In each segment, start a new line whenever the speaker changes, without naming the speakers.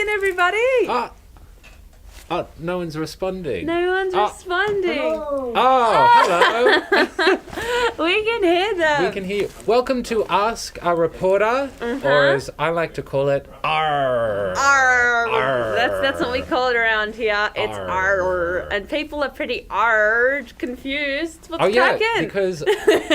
talking, everybody.
No one's responding.
No one's responding.
Hello. Hello.
We can hear them.
We can hear you. Welcome to Ask a Reporter, or as I like to call it, AAR.
AAR. That's what we call it around here. It's AAR. And people are pretty confused. What's cracking?
Because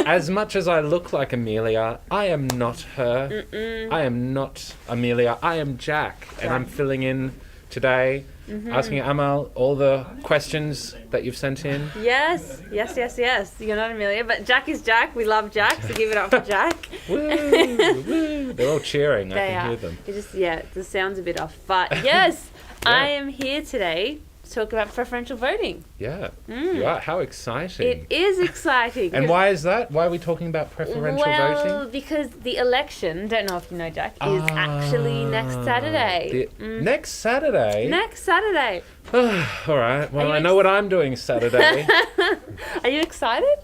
as much as I look like Amelia, I am not her. I am not Amelia. I am Jack. And I'm filling in today, asking Amal all the questions that you've sent in. Yes.
You're not Amelia, but Jack is Jack. We love Jack, so give it up for Jack.
Woo, woo. They're all cheering. I can hear them.
The sound's a bit off. But yes, I am here today to talk about preferential voting.
Yeah, you are. How exciting.
It is exciting.
And why is that? Why are we talking about preferential voting?
Well, because the election, don't know if you know, Jack, is actually next Saturday.
Next Saturday?
Next Saturday.
All right. Well, I know what I'm doing Saturday.
Are you excited?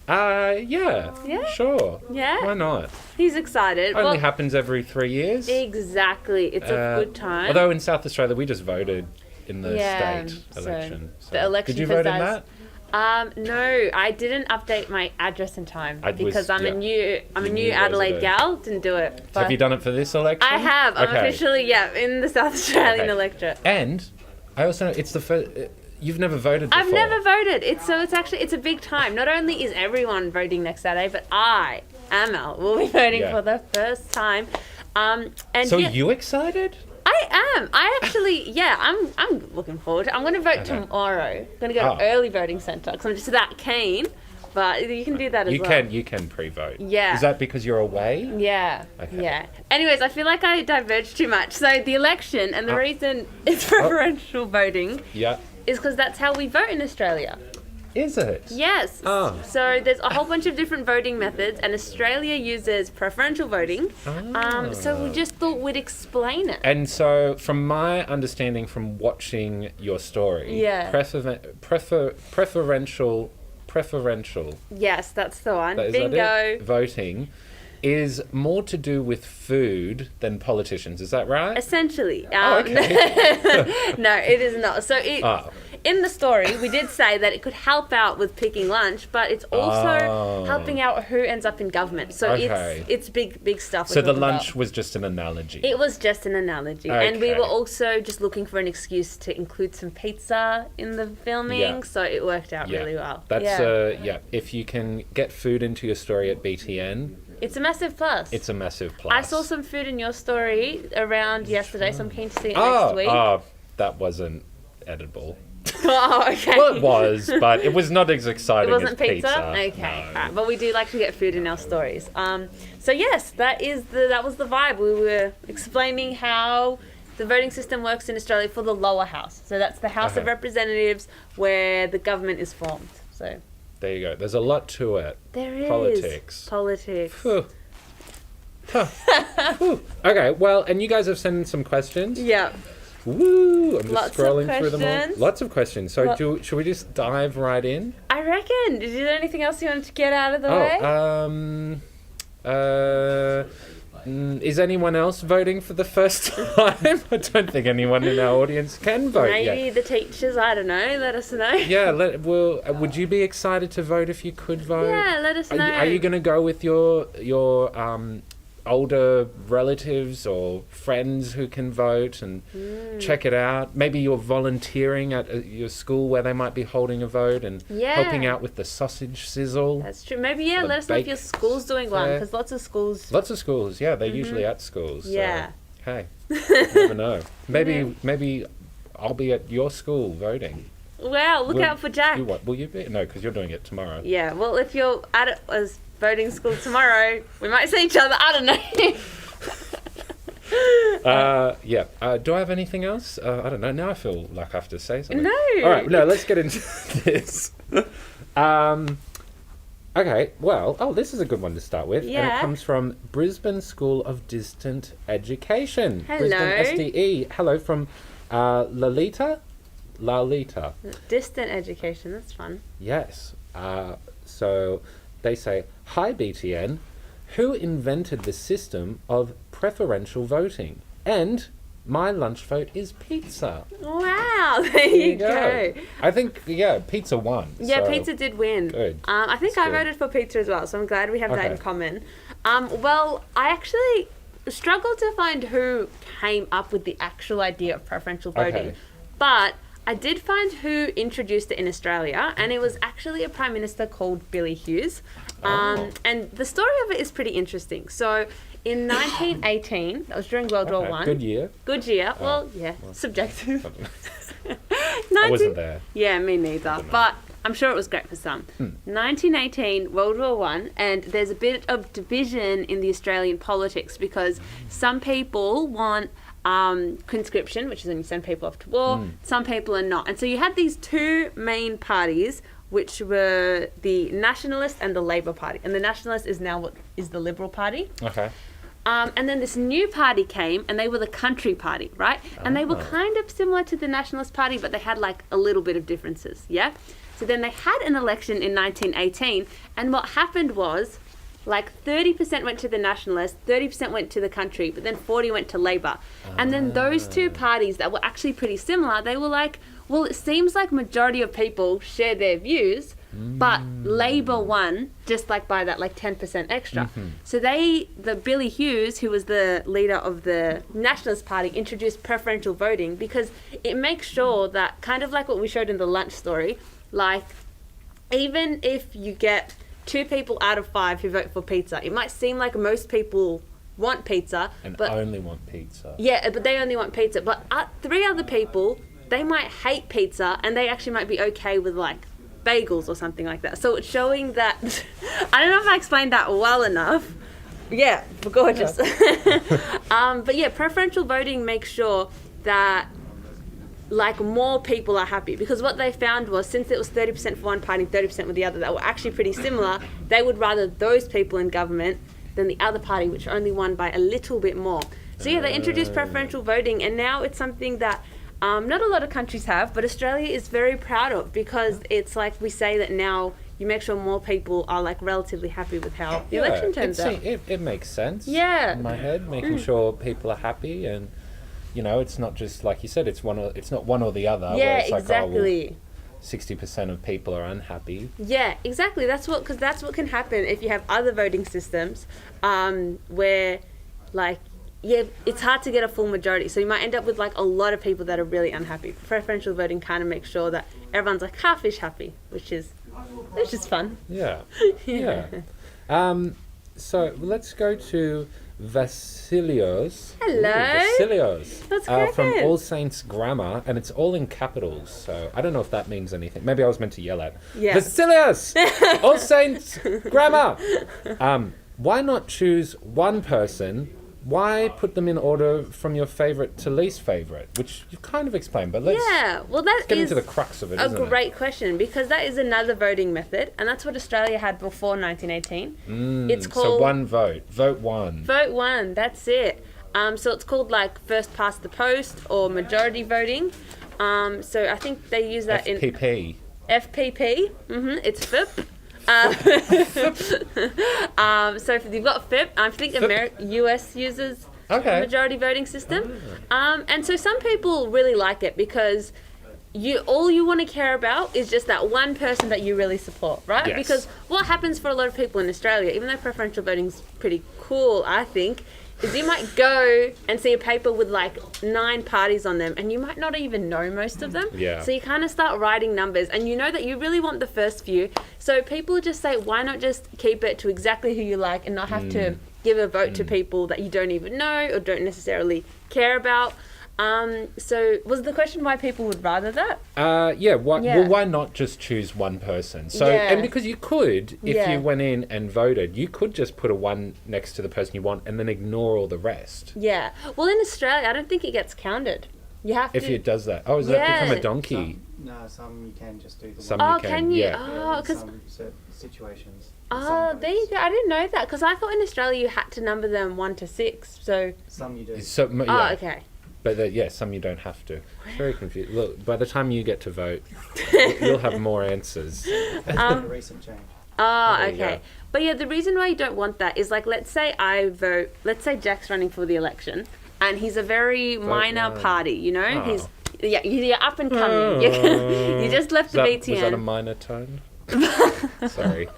Yeah. Sure.
Yeah?
Why not?
He's excited.
Only happens every 3 years.
Exactly. It's a good time.
Although in South Australia, we just voted in the state election. So.
The election.
Did you vote in that?
No, I didn't update my address in time because I'm a new Adelaide gal. Didn't do it.
So have you done it for this election?
I have. I'm officially in the South Australian electorate.
And I also know it's the first. You've never voted before.
I've never voted. It's a big time. Not only is everyone voting next Saturday, but I, Amal, will be voting for the first time. And
so are you excited?
I am. I'm looking forward to it. I'm going to vote tomorrow. I'm going to go to early voting centre because I'm just that keen. But you can do that as well.
You can pre-vote.
Yeah.
Is that because you're away?
Yeah.
Okay.
Yeah. Anyways, I feel like I diverged too much. So the election and the reason it's preferential voting is because that's how we vote in Australia.
Is it?
Yes.
Oh.
So there's a whole bunch of different voting methods, and Australia uses preferential voting. So we just thought we'd explain it.
And so, from my understanding from watching your story, preferential.
Yes, that's the one.
Bingo. Voting is more to do with food than politicians. Is that right?
Essentially.
Okay.
No, it is not. So in the story, we did say that it could help out with picking lunch, but it's also helping out who ends up in government. So it's big stuff.
So the lunch was just an analogy.
It was just an analogy.
Okay.
And we were also just looking for an excuse to include some pizza in the filming, so it worked out really well.
That's if you can get food into your story at BTN,
it's a massive plus. I saw some food in your story around yesterday, so I'm keen to see it next week.
That wasn't edible.
Oh, okay.
Well, it was, but it was not as exciting as pizza.
It wasn't pizza? Okay.
No.
Right. But we do like to get food in our stories. So yes, that was the vibe. We were explaining how the voting system works in Australia for the lower house. So that's the House of Representatives where the government is formed. So
there you go. There's a lot to it.
There is. Politics.
Phew. Okay, well, and you guys have sent in some questions.
Yeah.
Woo! I'm just scrolling through them all. Lots of questions. So should we just dive right in?
I reckon. Is there anything else you wanted to get out of the way?
Is anyone else voting for the first time? I don't think anyone in our audience can vote yet.
Maybe the teachers, I don't know. Let us know.
Yeah, would you be excited to vote if you could vote?
Yeah, let us know.
Are you going to go with your older relatives or friends who can vote and check it out? Maybe you're volunteering at your school where they might be holding a vote and helping out with the sausage sizzle.
That's true. Maybe let us know if your school's doing one, because lots of schools,
they're usually at schools.
Yeah.
So, hey, you never know. Maybe I'll be at your school voting.
Wow, look out for Jack.
Will you be? No, because you're doing it tomorrow.
Yeah, well, if you're at it as voting school tomorrow, we might see each other. I don't know.
Do I have anything else? I don't know. Now I feel like I have to say something.
No.
All right. No, let's get into this. Okay. Well, this is a good one to start with.
Yeah.
And it comes from Brisbane School of Distant Education.
Hello.
Brisbane SDE. Hello from Lalita.
Distant education. That's fun.
Yes. So they say, "Hi BTN, who invented the system of preferential voting? And My lunch vote is pizza.
Wow, there you go.
I think, pizza won.
Yeah,
so
pizza did win.
Good.
I think I voted for pizza as well, so I'm glad we have that in common. Well, I actually struggled to find who came up with the actual idea of preferential voting, but I did find who introduced it in Australia, and it was actually a Prime Minister called Billy Hughes. And the story of it is pretty interesting. So in 1918, that was during World War One.
Good year.
Good year. Well, subjective.
I wasn't there.
Yeah, me neither. But I'm sure it was great for some. 1918, World War One, and there's a bit of division in the Australian politics because some people want conscription, which is when you send people off to war. Some people are not. And so you had these two main parties, which were the Nationalist and the Labour Party. And the Nationalist is now what is the Liberal Party.
Okay.
And then this new party came, and they were the Country Party, right? And they were kind of similar to the Nationalist Party, but they had like a little bit of differences, yeah? So then they had an election in 1918, and what happened was, like 30% went to the Nationalists, 30% went to the Country, but then 40 went to Labour. And then those two parties that were actually pretty similar, they were like, well, it seems like majority of people share their views, but Labour won just like by that like 10% extra. So the Billy Hughes, who was the leader of the Nationalist Party, introduced preferential voting because it makes sure that, kind of like what we showed in the lunch story, like even if you get 2 people out of 5 who vote for pizza, it might seem like most people want pizza, but
only want pizza.
Yeah, but they only want pizza. But 3 other people, they might hate pizza, and they actually might be okay with like bagels or something like that. So it's showing that I don't know if I explained that well enough. Yeah, gorgeous. But yeah, preferential voting makes sure that like more people are happy, because what they found was, since it was 30% for one party, 30% with the other, that were actually pretty similar, they would rather those people in government than the other party, which only won by a little bit more. So yeah, they introduced preferential voting, and now it's something that not a lot of countries have, but Australia is very proud of, because it's like we say that now you make sure more people are like relatively happy with how the election turns out.
It makes sense.
Yeah.
In my head, making sure people are happy, and it's not just like you said. It's not one or the other.
Yeah,
where it's
exactly.
Like, 60% of people are unhappy.
Yeah, exactly. Because that's what can happen if you have other voting systems, where, like, it's hard to get a full majority. So you might end up with like a lot of people that are really unhappy. Preferential voting kind of makes sure that everyone's like half-ish happy, which is fun.
Yeah. Yeah. So let's go to Vasilios.
Hello.
Vasilios.
That's
from All Saints Grammar, and it's all in capitals. So I don't know if that means anything. Maybe I was meant to yell at.
Yeah.
Vasilios! All Saints Grammar! Why not choose one person? Why put them in order from your favourite to least favourite? Which you've kind of explained, but let's get into the crux of it, isn't it?
A great question, because that is another voting method, and that's what Australia had before 1918. It's called...
So one vote. Vote one.
Vote one, that's it. So it's called like first past the post or majority voting. So I think they use that
FPP.
FPP. It's FIP. So if you've got FIP, I think US uses majority voting system. And so some people really like it because all you want to care about is just that one person that you really support, right?
Yes.
Because what happens for a lot of people in Australia, even though preferential voting's pretty cool, I think, is you might go and see a paper with like 9 parties on them, and you might not even know most of them.
Yeah.
So you kind of start writing numbers, and you know that you really want the first few. So people just say, why not just keep it to exactly who you like and not have to give a vote to people that you don't even know or don't necessarily care about. So was the question why people would rather that?
Well, why not just choose one person? So, and because you could, if you went in and voted, you could just put a 1 next to the person you want and then ignore all the rest.
Yeah. Well, in Australia, I don't think it gets counted. You have to...
If it does that. Oh, does that become a donkey?
Some you can just do the
some
one.
You can you?
Yeah.
Oh, because some certain situations.
There you go. I didn't know that, because I thought in Australia you had to number them 1 to 6. So
some you do.
okay.
But some you don't have to. It's very confusing. Look, by the time you get to vote, you'll have more answers.
A recent change.
Okay. But yeah, the reason why you don't want that is, like, let's say I vote, let's say Jack's running for the election, and he's a very minor
one.
party, you know?
Oh.
You're up and coming. You just left the BTN.
Was that a minor tone? Sorry.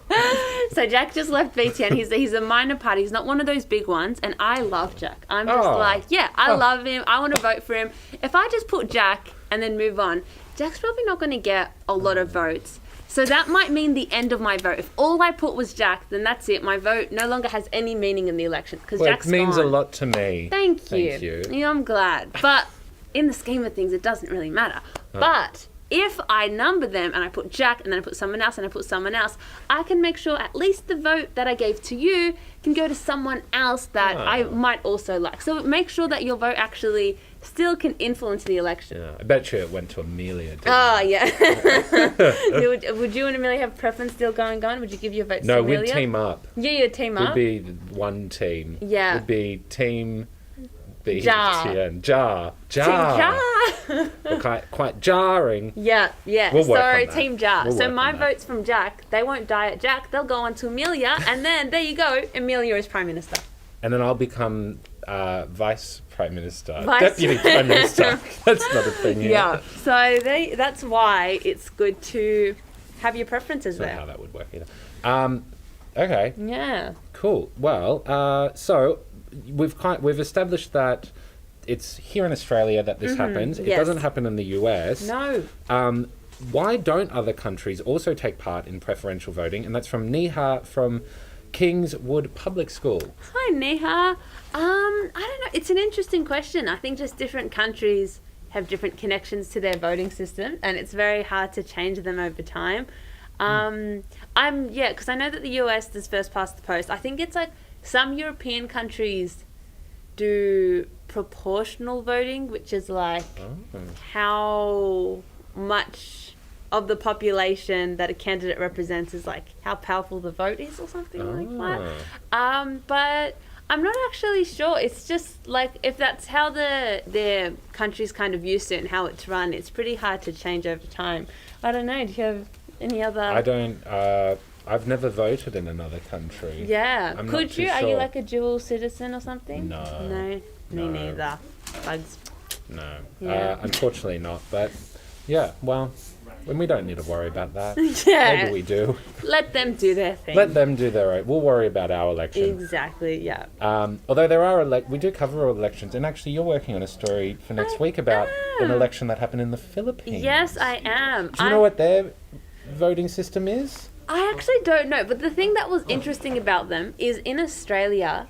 So Jack just left BTN. He's a minor party. He's not one of those big ones. And I love Jack. I'm just I love him. I want to vote for him. If I just put Jack and then move on, Jack's probably not going to get a lot of votes. So that might mean the end of my vote. If all I put was Jack, then that's it. My vote no longer has any meaning in the election because Jack's gone.
It means a lot to me.
Thank you. Yeah, I'm glad. But in the scheme of things, it doesn't really matter. But if I number them and I put Jack and then I put someone else and I put someone else, I can make sure at least the vote that I gave to you can go to someone else that I might also like. So make sure that your vote actually still can influence the election.
Yeah, I bet you it went to Amelia.
Yeah. Would you and Amelia have preference still going on? Would you give your vote to Amelia?
No, we'd team up.
Yeah, you'd team up?
We'd be one team.
Yeah.
We'd be team...
Jar.
Jar. Quite jarring.
Yeah.
We'll work on that.
Team Jar.
We'll
so
work
my
on that.
votes from Jack, they won't die at Jack. They'll go on to Amelia, and then there you go. Amelia is Prime Minister.
And then I'll become Vice Prime Minister.
Vice-
Deputy Prime Minister. That's not a thing here.
Yeah. So that's why it's good to have your preferences
That's not
there.
how that would work either. Okay.
Yeah.
Cool. Well, so we've established that it's here in Australia that this happens. It
yes.
doesn't happen in the US.
No.
Why don't other countries also take part in preferential voting? And that's from Neha from Kingswood Public School.
Hi, Neha. I don't know. It's an interesting question. I think just different countries have different connections to their voting system, and it's very hard to change them over time. Because I know that the US does first past the post. I think it's like some European countries do proportional voting, which is like how much of the population that a candidate represents is like how powerful the vote is or something like that. But I'm not actually sure. It's just like if that's how their country's kind of used to it and how it's run, it's pretty hard to change over time. I don't know. Do you have any other...
I don't... I've never voted in another country.
Yeah.
I'm
Could
not
you?
too
Are
sure.
you like a dual citizen or something?
No.
No? Me
No.
neither. Bugs.
No.
Yeah.
Unfortunately not. But yeah, well, we don't need to worry about that.
Yeah.
Maybe we do.
Let them do their thing.
Let them do their own. We'll worry about our election.
Exactly, yeah.
Although there are we do cover elections, and actually you're working on a story for next week about an election that happened in the Philippines.
Yes, I am.
Do you know what their voting system is?
I actually don't know, but the thing that was interesting about them is in Australia,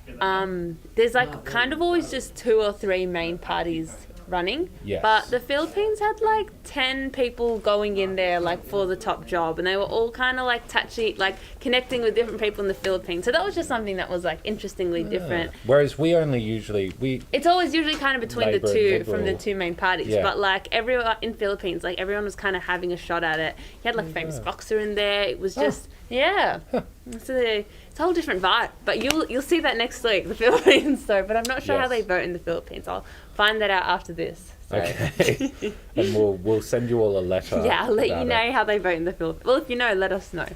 there's like kind of always just 2 or 3 main parties running.
Yes.
But the Philippines had like 10 people going in there like for the top job, and they were all kind of like touchy, like connecting with different people in the Philippines. So that was just something that was like interestingly different.
Whereas we
It's always usually kind of between
Labour
the
and
two,
Liberal.
from the 2 main parties.
Yeah.
But like everyone in Philippines, like everyone was kind of having a shot at it. You had like a famous boxer in there. It was just So it's a whole different vibe. But you'll see that next week, the Philippines. So, but I'm not sure how
Yes.
they vote in the Philippines. I'll find that out after this. So.
Okay. And we'll send you all a letter.
Yeah, I'll let you
about
know
it.
how they vote in the Philippines. Well, if you know, let us know.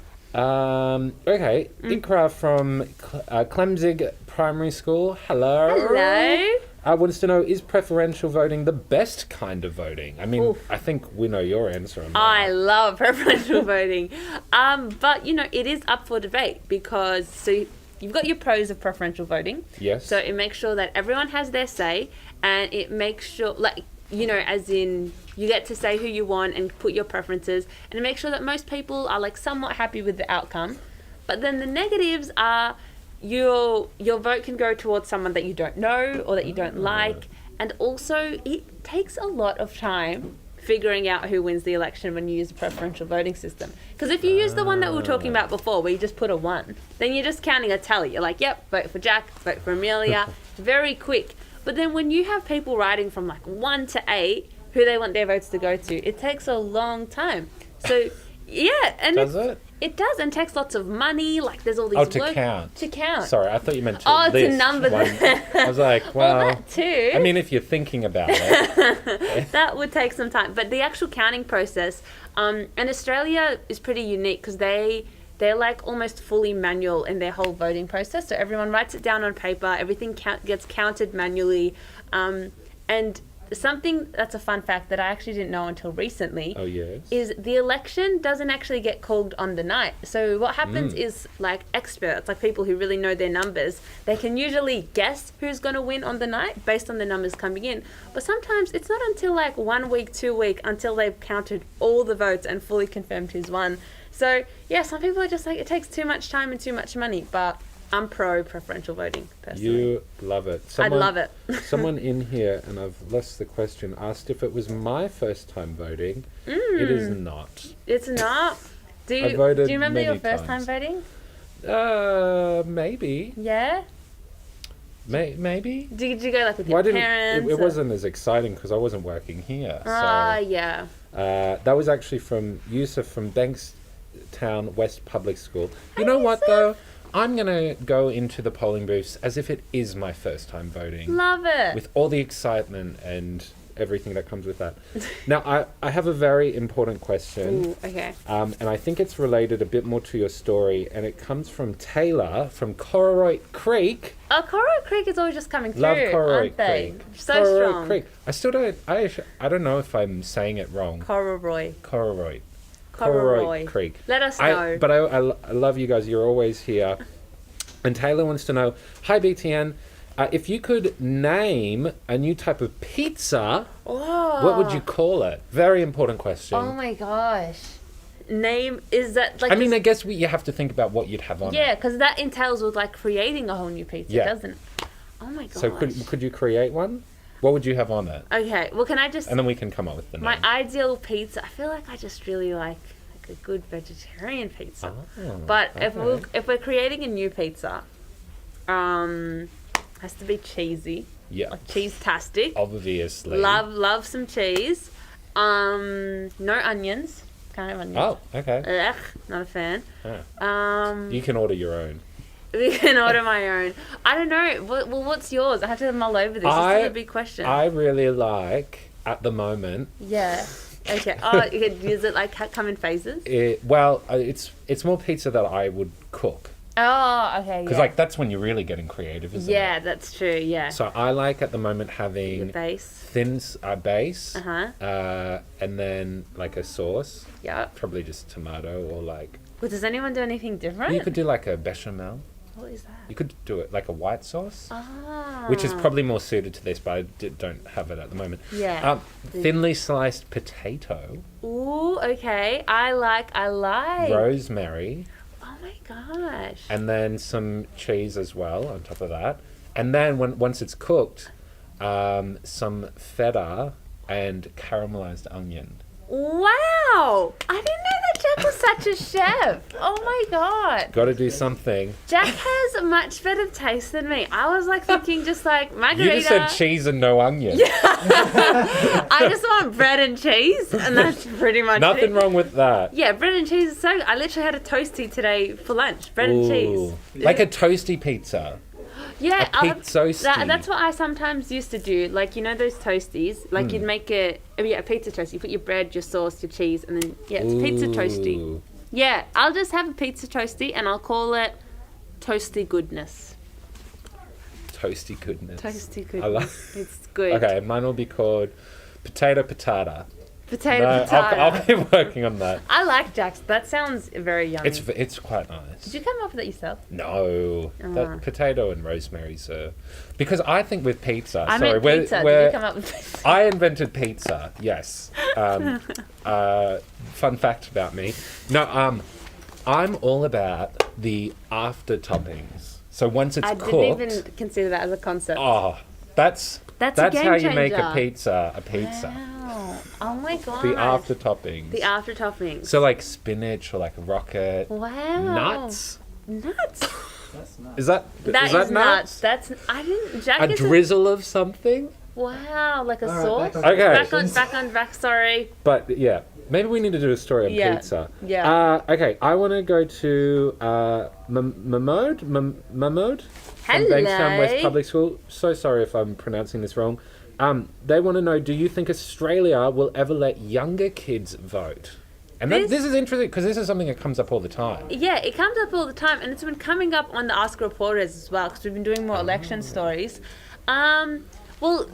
Okay. Ikra from Clemzig Primary School. Hello.
Hello.
I wants to know, is preferential voting the best kind of voting? I mean,
Oof.
I think we know your answer on that.
I love preferential voting. But, it is up for debate because you've got your pros of preferential voting.
Yes.
So it makes sure that everyone has their say, and it makes sure, as in you get to say who you want and put your preferences, and it makes sure that most people are like somewhat happy with the outcome. But then the negatives are your vote can go towards someone that you don't know or that you don't like, and also it takes a lot of time figuring out who wins the election when you use a preferential voting system. Because if you use the one that we were talking about before, where you just put a 1, then you're just counting a tally. You're like, yep, vote for Jack, vote for Amelia. Very quick. But then when you have people writing from like 1 to 8 who they want their votes to go to, it takes a long time. So yeah, and
Does it?
It does, and takes lots of money. Like there's all these
to count.
To count.
Sorry, I thought you meant to
to
list
number
one.
them.
I was like, well,
that too.
I mean, if you're thinking about it.
That would take some time. But the actual counting process, and Australia is pretty unique because they they're like almost fully manual in their whole voting process. So everyone writes it down on paper. Everything gets counted manually. And something that's a fun fact that I actually didn't know until recently is the election doesn't actually get called on the night. So what happens is like experts, like people who really know their numbers, they can usually guess who's going to win on the night based on the numbers coming in. But sometimes it's not until like 1 week, 2 weeks until they've counted all the votes and fully confirmed who's won. So yeah, some people are just like, it takes too much time and too much money, but I'm pro preferential voting, personally.
You love it.
I'd love it.
Someone in here, and I've lost the question, asked if it was my first time voting. It is not.
It's not? Do you remember your first time voting?
Maybe.
Yeah?
Maybe.
Did you go like with your parents?
It wasn't as exciting because I wasn't working here.
Yeah.
That was actually from Yusuf from Bankstown West Public School. You know what, though? I'm going to go into the polling booths as if it is my first time voting.
Love it.
With all the excitement and everything that comes with that. Now, I have a very important question.
Ooh, okay.
And I think it's related a bit more to your story, and it comes from Taylor from Cororoit Creek.
Oh, Cororoit Creek is always just coming through,
Love Cororoit
aren't they?
Creek.
So
Cororoit
strong.
Creek. I still don't, I don't know if I'm saying it wrong.
Cororoit.
Cororoit Creek.
Let us know.
But I love you guys. You're always here. And Taylor wants to know, hi BTN, if you could name a new type of pizza, what would you call it? Very important question.
Oh my gosh. Name, is that like...
I mean, I guess you have to think about what you'd have on it.
Yeah, because that entails with like creating a whole new pizza, doesn't it? Oh my gosh.
So could you create one? What would you have on it?
Okay, well can I just...
And then we can come up with the name.
My ideal pizza, I feel like I just really like a good vegetarian pizza. But if we're creating a new pizza, has to be cheesy.
Yeah.
Like cheese-tastic.
Obviously.
Love some cheese. No onions. Can't have onions.
Oh, okay.
Ugh, not a fan.
You can order your own.
We can order my own. I don't know. Well, what's yours? I have to mull over this. This is a big question.
I really like, at the moment...
Yeah. Okay. Oh, does it like come in phases?
It's more pizza that I would cook.
Oh, okay.
Because like that's when you're really getting creative, isn't it?
Yeah, that's true. Yeah.
So I like at the moment having thin base, and then like a sauce.
Yeah.
Probably just tomato or like.
Well, does anyone do anything different?
You could do like a bechamel.
What is that?
You could do it like a white sauce,
Ah.
which is probably more suited to this, but I don't have it at the moment.
Yeah.
Thinly sliced potato.
Ooh, okay. I like.
Rosemary.
Oh my gosh.
And then some cheese as well on top of that. And then once it's cooked, some feta and caramelized onion.
Wow! I didn't know that Jack was such a chef. Oh my god.
Got to do something.
Jack has much better taste than me. I was like thinking just like margarita.
You just said cheese and no onion.
Yeah. I just want bread and cheese, and that's pretty much
Nothing
it.
wrong with that.
Yeah, bread and cheese is so good. I literally had a toasty today for lunch. Bread and cheese.
Like a toasty pizza.
Yeah,
a pizza-toasty.
That's what I sometimes used to do. Like, you know those toasties? Like, you'd make a pizza toast. You put your bread, your sauce, your cheese, and then, it's pizza toasty. Yeah, I'll just have a pizza toasty, and I'll call it Toasty Goodness.
Toasty goodness.
Toasty Goodness.
I love
It's good.
Okay, mine will be called Potato Patata.
Potato Patata.
I'll keep working on that.
I like Jack's. That sounds very yummy.
It's quite nice.
Did you come up with it yourself?
No, that potato and rosemary's because I think with pizza.
I meant pizza. Did you come up with pizza?
I invented pizza. Yes. Fun fact about me. No. I'm all about the after toppings. So once it's cooked,
I didn't even consider that as a concept.
Oh, that's
a game
how you make
changer.
a pizza.
Wow. Oh my god.
The after toppings.
The after toppings.
So like spinach or like a rocket.
Wow.
Nuts.
That's nuts.
Is that nuts?
That's I didn't. Jack
A drizzle of something.
Wow, like a
Alright,
sauce.
Okay.
Sorry.
But yeah, maybe we need to do a story on pizza.
Yeah.
Okay, I want to go to Mahmoud from Bankstown West Public School. So sorry if I'm pronouncing this wrong. They want to know, do you think Australia will ever let younger kids vote? And this is interesting because this is something that comes up all the time.
Yeah, it comes up all the time, and it's been coming up on the Ask Reporters as well, because we've been doing more election stories. Well,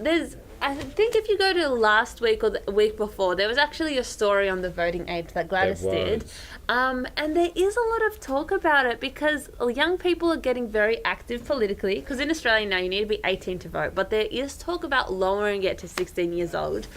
I think if you go to last week or the week before, there was actually a story on the voting age that Gladys did. And there is a lot of talk about it because young people are getting very active politically, because in Australia now you need to be 18 to vote, but there is talk about lowering it to 16 years old.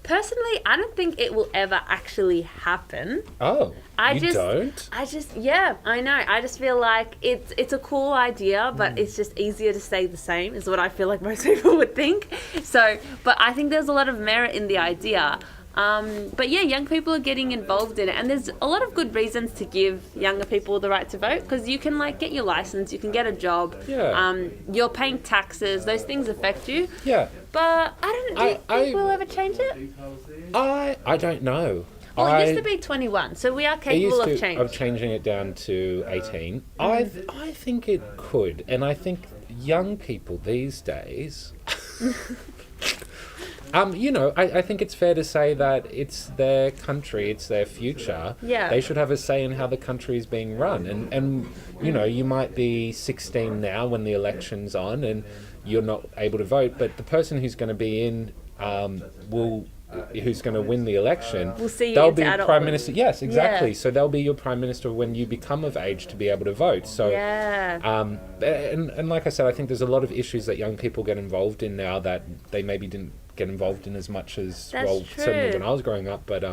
Personally, I don't think it will ever actually happen.
Oh, you don't?
Yeah, I know. I just feel like it's a cool idea, but it's just easier to stay the same, is what I feel like most people would think. So, but I think there's a lot of merit in the idea. But yeah, young people are getting involved in it, and there's a lot of good reasons to give younger people the right to vote, because you can like get your license, you can get a job, you're paying taxes, those things affect you.
Yeah.
But I don't know, do you think we'll ever change it?
I don't know.
Well, it used to be 21, so we are capable of
changing it down to 18. I think it could, and I think young people these days... I think it's fair to say that it's their country, it's their future.
Yeah.
They should have a say in how the country is being run. And you might be 16 now when the election's on and you're not able to vote, but the person who's going to be in who's going to win the election, they'll be Prime Minister. Yes, exactly. Yeah. So they'll be your Prime Minister when you become of age to be able to vote. So, and like I said, I think there's a lot of issues that young people get involved in now that they maybe didn't get involved in as much as certainly when I was growing up. But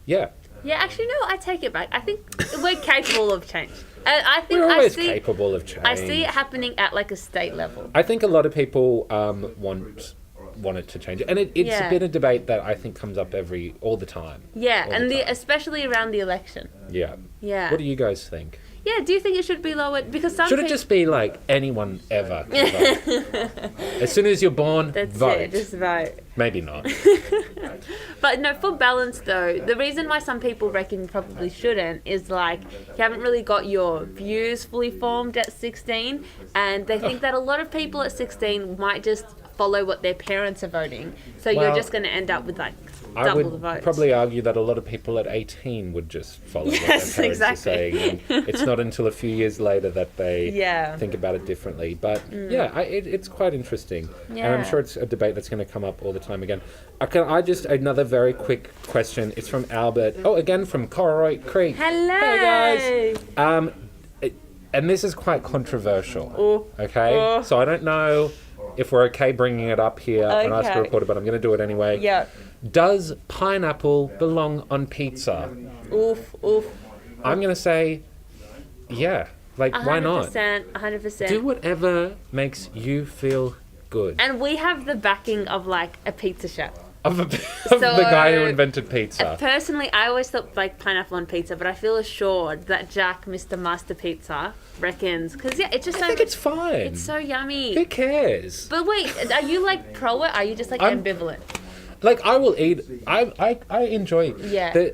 yeah. Yeah,
actually, no, I take it back. I think we're capable of change. I think
we're always capable of change.
I see it happening at like a state level.
I think a lot of people want it to change, and it's been a debate that I think comes up all the time.
Yeah, and especially around the election.
Yeah.
Yeah.
What do you guys think?
Yeah, do you think it should be lowered? Because
should it just be like anyone ever can vote? As soon as you're born, vote.
It, just vote.
Maybe not.
But no, for balance though, the reason why some people reckon you probably shouldn't is like you haven't really got your views fully formed at 16, and they think that a lot of people at 16 might just follow what their parents are voting. So you're just going to end up with like double the votes. I would probably
argue that a lot of people at 18 would just follow what their parents are saying. And it's not until a few years later that they think about it differently. But it's quite interesting. Yeah. And I'm sure it's a debate that's going to come up all the time again. Another very quick question. It's from Albert. Oh, again from Coral Creek.
Hello.
Hey guys. And this is quite controversial. Okay? So I don't know if we're okay bringing it up here on Ask a Reporter, but I'm going to do it anyway.
Yeah.
Does pineapple belong on pizza?
Oof.
I'm going to say, yeah. Like,
100%,
why not?
100%.
Do whatever makes you feel good.
And we have the backing of, like, a pizza chef.
Of the guy who invented pizza.
Personally, I always thought like pineapple on pizza, but I feel assured that Jack, Mr. Master Pizza, reckons because it's just. I think
it's fine.
It's so yummy.
Who cares?
But wait, are you like pro it? Are you just like ambivalent?
Like I will eat. I enjoy.
Yeah.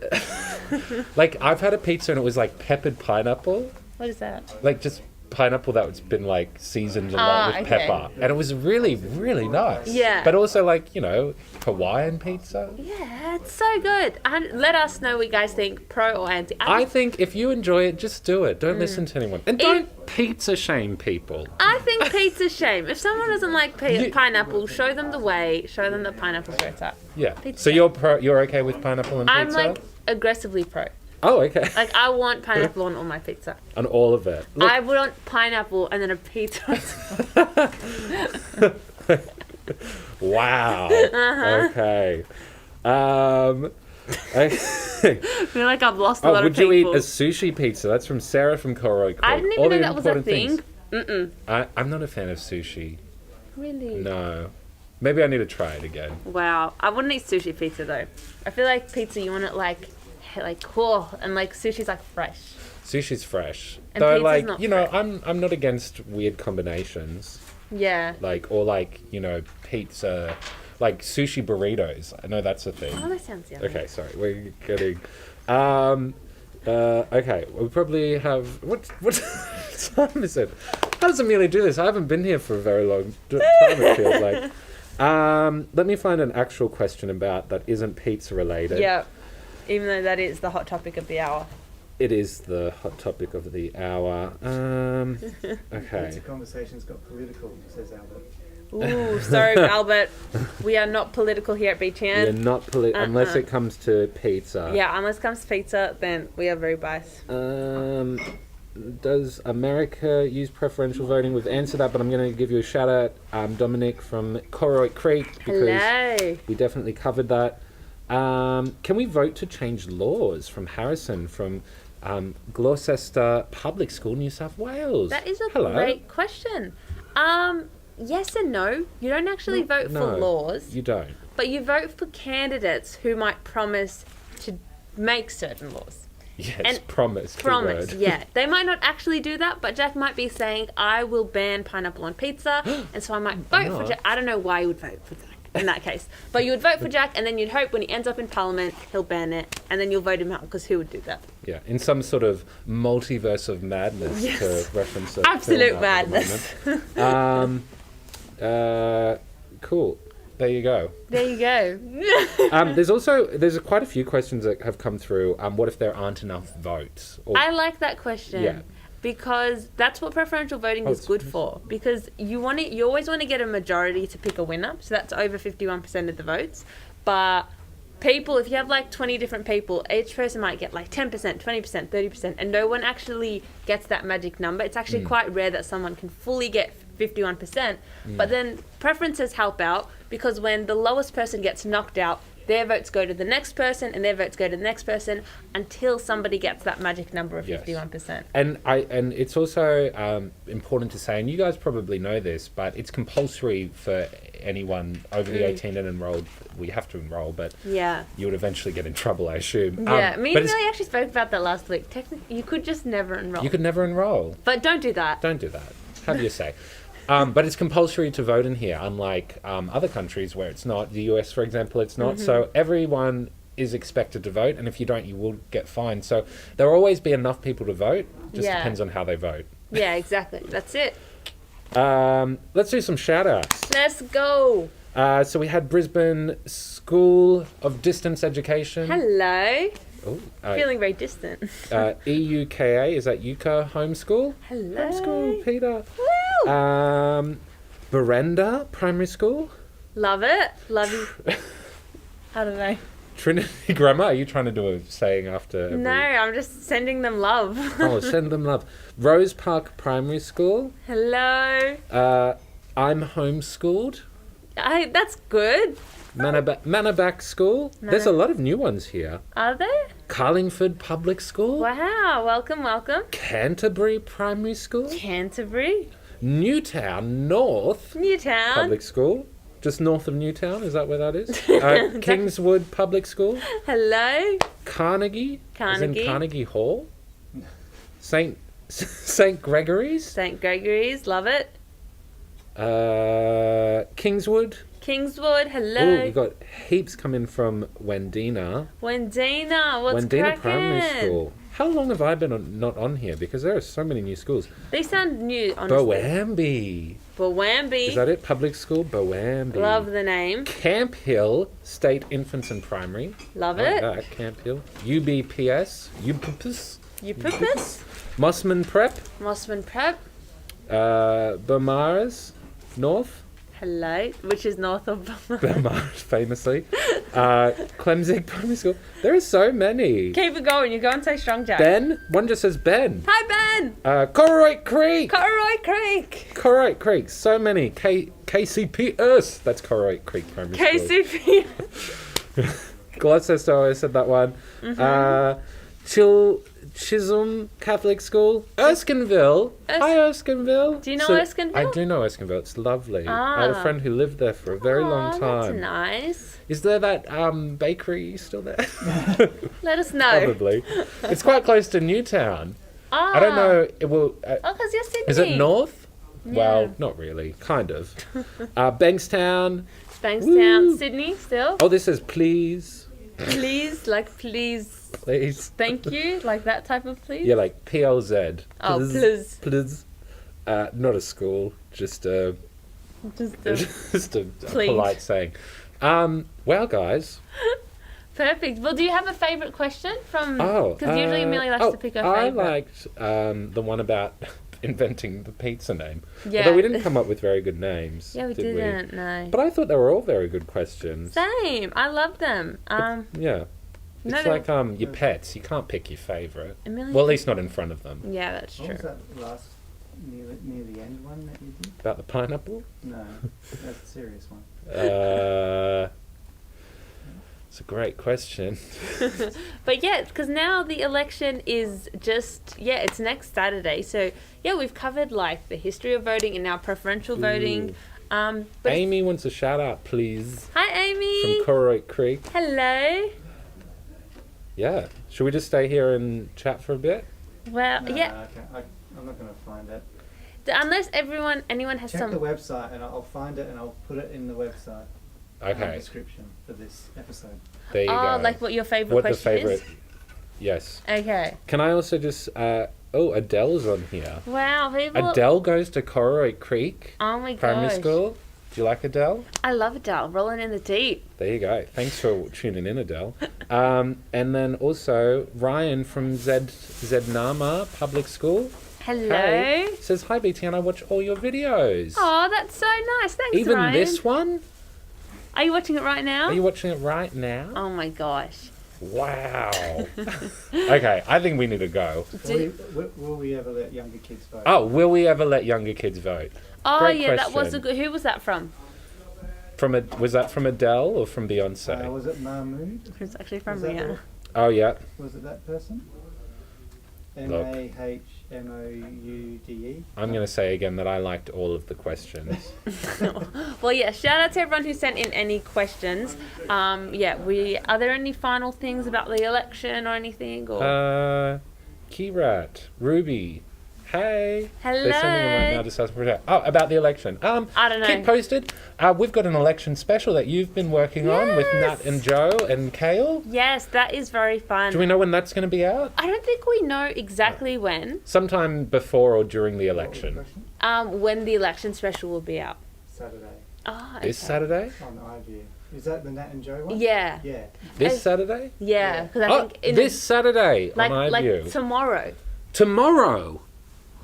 Like I've had a pizza and it was like peppered pineapple.
What is that?
Like just pineapple that's been like seasoned a lot with pepper, and it was really, really nice.
Yeah.
But also like Hawaiian pizza.
Yeah, it's so good. And let us know what you guys think, pro or anti.
I think if you enjoy it, just do it. Don't listen to anyone, and don't pizza shame people.
I think pizza shame. If someone doesn't like pineapple, show them the way. Show them that pineapple's where it's at.
Yeah. Pizza so shame. You're okay with pineapple and pizza?
I'm like aggressively pro.
Oh, okay.
Like, I want pineapple on all my pizza.
On all of it?
Look. I want pineapple and then a pizza.
Wow. Okay. I
feel like I've lost a lot of people.
Would you eat a sushi pizza? That's from Sarah from Coral Creek.
I didn't even know that was a thing.
I'm not a fan of sushi.
Really?
No. Maybe I need to try it again.
Wow. I wouldn't eat sushi pizza, though. I feel like pizza, you want it like cool, and like sushi's like fresh.
Sushi's fresh.
And
though,
pizza's
like
not
fresh.
I'm
not against weird combinations.
Yeah.
Like pizza, like sushi burritos. I know that's a thing.
Oh, that sounds yummy.
Okay, sorry, we're getting. Okay, we probably have what time is it? How does Amelia do this? I haven't been here for a very long time. It feels like. Let me find an actual question about that isn't pizza related.
Yeah. even though that is the hot topic of the hour.
It is the hot topic of the hour.
The
Okay.
conversation's got political, says Albert.
Ooh, sorry, Albert. We are not political here at
We're
BTN.
not unless it comes to pizza.
Yeah, unless it comes to pizza, then we are very biased.
Does America use preferential voting? We've answered that, but I'm going to give you a shout out, Dominic from Corroy Creek, because
Hello.
we definitely covered that. Can we vote to change laws? From Harrison, from Gloucester Public School, New South Wales.
That is a
Hello.
great question. Yes and no. You don't actually vote
No,
for laws,
You don't.
but you vote for candidates who might promise to make certain laws.
Yes,
And
promise.
Promise,
keyword.
yeah. They might not actually do that, but Jack might be saying, I will ban pineapple on pizza, and so I might vote for
not.
Jack. I don't know why you would vote for Jack in that case. But you would vote for Jack, and then you'd hope when he ends up in Parliament, he'll ban it, and then you'll vote him out, because who would do that?
Yeah, in some sort of multiverse of madness,
Yes.
to reference a
Absolute
film out at the
madness.
moment. Cool. There you go.
There you go.
There's quite a few questions that have come through. What if there aren't enough votes? Or,
I like that question.
Yeah.
Because that's what preferential voting is good for. Because you always want to get a majority to pick a winner. So that's over 51% of the votes. But people, if you have like 20 different people, each person might get like 10%, 20%, 30%, and no one actually gets that magic number. It's actually quite rare that someone can fully get 51%. But then preferences help out, because when the lowest person gets knocked out, their votes go to the next person, and their votes go to the next person, until somebody gets that magic number of
Yes.
51%.
and it's also important to say, and you guys probably know this, but it's compulsory for anyone over the 18 and enrolled. We have to enroll, but
Yeah.
you would eventually get in trouble, I assume.
Yeah, me
but
and
it's-
Millie actually spoke about that last week. Technically, you could just never enroll.
you could never enroll.
But don't do that.
Don't do that. Have your say. But it's compulsory to vote in here, unlike other countries where it's not. The US, for example, it's not. So everyone is expected to vote, and if you don't, you will get fined. So there will always be enough people to vote. Just
Yeah.
depends on how they vote.
Yeah, exactly. That's it.
Let's do some shout-outs.
Let's go.
So we had Brisbane School of Distance Education.
Hello.
Oh,
Feeling very distant.
EUKA, is that UCA Homeschool?
Hello.
Homeschool, Peter.
Woo!
Berenda Primary School.
Love it. Love you. I don't know.
Trinity Grammar, are you trying to do a saying after every...
No, I'm just sending them love.
Oh, send them love. Rose Park Primary School.
Hello.
I'm homeschooled.
That's good.
Manaback School. There's a lot of new ones here.
Are there?
Carlingford Public School.
Wow. Welcome, welcome.
Canterbury Primary School.
Canterbury.
Newtown North
Newtown.
Public School. Just north of Newtown, is that where that is? Kingswood Public School.
Hello.
Carnegie. As in
Carnegie.
Carnegie Hall. St. Gregory's.
St. Gregory's. Love it.
Kingswood.
Kingswood.
Oh,
Hello.
we've got heaps coming from Wendina.
Wendina. What's
Wendina
cracking?
Primary School. How long have I been not on here? Because there are so many new schools.
They sound new, honestly.
Boambi.
Boambi.
Is that it? Public School? Boambi.
Love the name.
Camp Hill State Infants and Primary.
Love
Like
it.
that, Camp Hill. UBPS. UPPS.
Eupipus.
Mossman Prep.
Mossman Prep.
Bamaras North.
Hello. Which is north of
Bamaras, famously. Clemzig Primary School. There are so many.
Keep it going. You're going so strong, Jack.
Ben. One just says Ben.
Hi, Ben.
Corroy Creek.
Corroy Creek.
Corroy Creek. So many. KCPS. That's Corroy Creek Primary School.
KCP.
Gloucester, I said that one. Chisholm Catholic School. Erskineville. Hi, Erskineville.
Do you know
I
Erskineville?
do know Erskineville. It's lovely. I had a
Ah.
friend who lived there for a very long
Aw,
time.
That's nice.
Is there that bakery still there?
Let us know.
Probably. It's quite close to Newtown.
Ah.
I don't know. It will.
Oh, because you're Sydney.
Is it north?
Yeah.
Well, not really. Kind of. Bankstown.
Bankstown.
Woo.
Sydney still.
Oh, this says please.
Please, like please.
Please.
Thank you, like that type of please.
Yeah, like PLZ.
Oh, please.
Please. Not a school, just a
Just
just a
Please.
polite saying. Wow, guys,
Perfect. Well, do you have a favourite question from?
Oh,
Because usually Amelia likes to pick her
I
favourite.
liked the one about inventing the pizza name.
Yeah.
Although we didn't come up with very good names.
Yeah, we
did
didn't. No.
But I thought they were all very good questions.
Same. I love them.
Yeah.
No,
It's like your pets. You can't pick your favourite.
Amelia.
Well, at least not in front of them.
Yeah, that's
What
true.
was that last near the end one that you did?
About the pineapple?
No, that's a serious one.
It's a great question.
But yeah, because now the election is it's next Saturday. So yeah, we've covered like the history of voting and now preferential voting. But
Amy wants a shout out, please.
hi, Amy.
From Corroit Creek.
Hello.
Yeah. Should we just stay here and chat for a bit?
Well,
No,
yeah.
no, okay. I'm not going to find it.
Unless anyone has
Check
some.
the website and I'll find it and I'll put it in the website. In the
Okay.
description for this episode.
There you go.
Like what your favorite
What the
question
favourite?
is.
Yes.
Okay.
Can I also just... Adele's on here.
Wow, people.
Adele goes to Corroit Creek
Oh my
Primary
gosh.
School. Do you like Adele?
I love Adele. Rolling in the deep.
There you go. Thanks for tuning in, Adele. And then also Ryan from Zednama Public School.
Hello.
Hey, says, hi, BT, and I watch all your videos.
Oh, that's so nice. Thanks,
Even
Ryan.
this one?
Are you watching it right now?
Are you watching it right now?
Oh my gosh.
Wow. Okay, I think we need to go.
Will we ever let younger kids vote?
Oh, will we ever let younger kids vote?
Oh
Great
yeah, that was
question.
a good. Who was that from?
Was that from Adele or from Beyonce?
Was it Mahmood?
It's actually from
Was that
Rihanna.
Oh, yeah.
Was it that person?
Look.
Mahmoude?
I'm going to say again that I liked all of the questions.
Well, yeah. Shout out to everyone who sent in any questions. Are there any final things about the election or anything? Or
Keyrat, Ruby, hey.
hello.
They're sending them right now just asking for that. Oh, about the election.
I don't know.
Keep posted. We've got an election special that you've been working on with
Yes.
Nat and Joe and Kale.
Yes, that is very fun.
Do we know when that's going to be out?
I don't think we know exactly when.
Sometime before or during the election.
When the election special will be out.
Saturday
Oh,
This
okay.
Saturday?
on iView. Is that the Nat and Joe one?
Yeah.
Yeah.
This Saturday?
Yeah. Because I
Oh,
think in
this Saturday
like
on iView.
like tomorrow.
Tomorrow.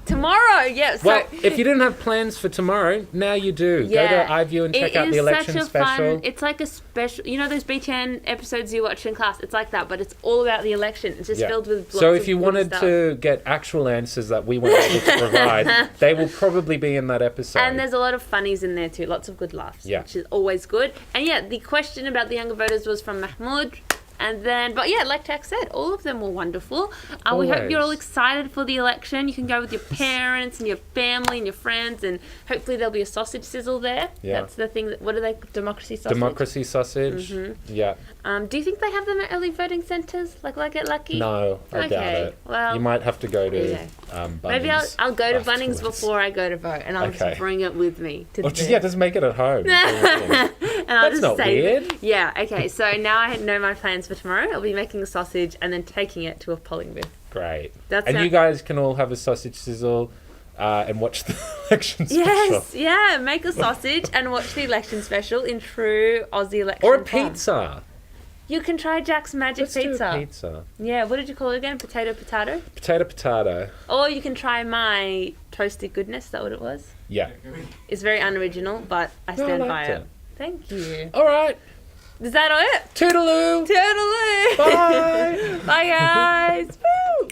Tomorrow, yeah. So
Well, if you didn't have plans for tomorrow, now you do.
yeah,
Go to iView and check
it
out the
is
election
such a
special.
Fun, it's like a special. You know those BTN episodes you watch in class? It's like that, but it's all about the election. It's just filled with.
So
lots
if you
of good
wanted
stuff.
to get actual answers that we weren't able to provide, they will probably be in that episode.
And there's a lot of funnies in there too, lots of good laughs,
Yeah.
which is always good. And yeah, the question about the younger voters was from Mahmoud. And then, but yeah, like Jack said, all of them were wonderful. We hope you're all
Always.
excited for the election. You can go with your parents and your family and your friends, and hopefully there'll be a sausage sizzle there.
Yeah.
That's the thing. What are they? Democracy sausage.
Democracy sausage. Yeah.
Do you think they have them at early voting centres? Like Get Lucky?
No, I doubt
Okay,
it.
well,
you might have to go to
yeah.
Bunnings
Maybe I'll go to Bunnings
afterwards.
before I go to vote, and I'll
Okay.
just bring it with me to
Or
the
just make it at home.
and I'll
That's
just
not
save
weird.
it. Yeah, okay. So now I know my plans for tomorrow. I'll be making a sausage and then taking it to a polling booth.
Great.
That's
and
our-
you guys can all have a sausage sizzle and watch the election special.
Yes, yeah. Make a sausage and watch the election special in true Aussie election
Or a
form.
pizza.
You can try Jack's Magic
Let's do
Pizza.
a pizza.
Yeah, what did you call it again? Potato.
Potato.
Or you can try my toasted goodness. Is that what it was?
Yeah.
It's very unoriginal, but I
No, I
stand by
liked
it.
it.
Thank you.
All right.
Is that it?
Toodaloo.
Toodaloo.
Bye.
Bye, guys. Woo.